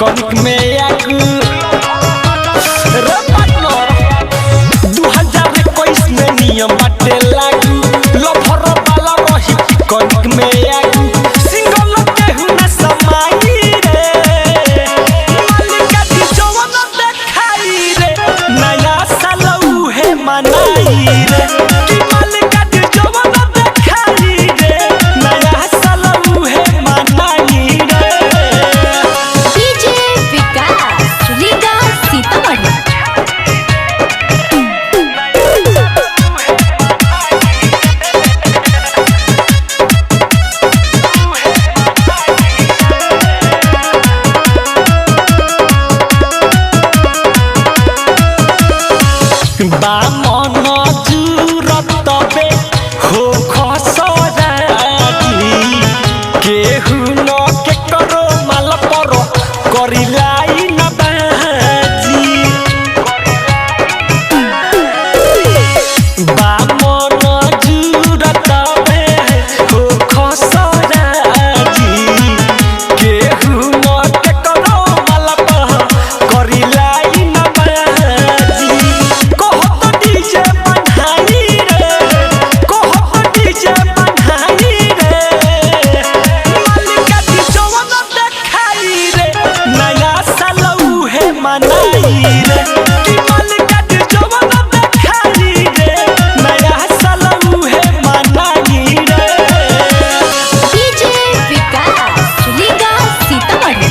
कनिक में आग 2021 में नियम बाटे लागू लफर वाला रही कनिक में आग सिंगल केहू न समाई रे मालिका दी जवन देखाई रे नया साल उहे मनाई रे कि मालिका दी जवन देखाई रे नया साल उहे मनाई रे। डीजे विकास रीगा सीतामढ़ी। बामन जुरत बे हो खसराजी केहू न के करो माल पर करिलाई न बाजी बामन जुरत बे हो खसराजी केहू न के करो माल पर करिलाई न बाजी कहत डीजे बन्हाई रे कहत डीजे बन्हाई रे मालिका दी जवन देखाई रे नया साल उहे मनाई रे कि मालिका दी जवन देखाई रे नया साल उहे मनाई रे। डीजे विकास रीगा सीतामढ़ी।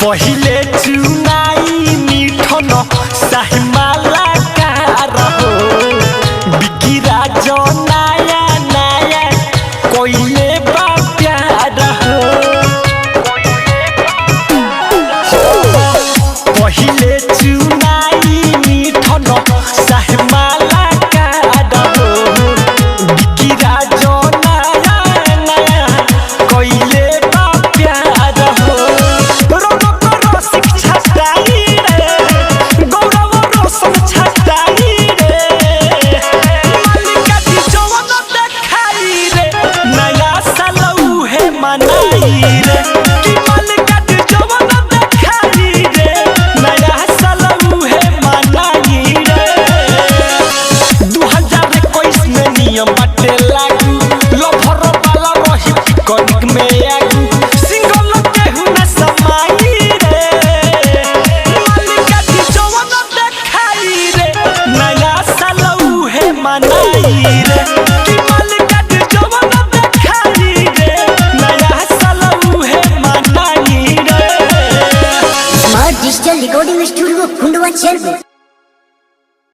पहिले चुनाई मिठन साहिमाला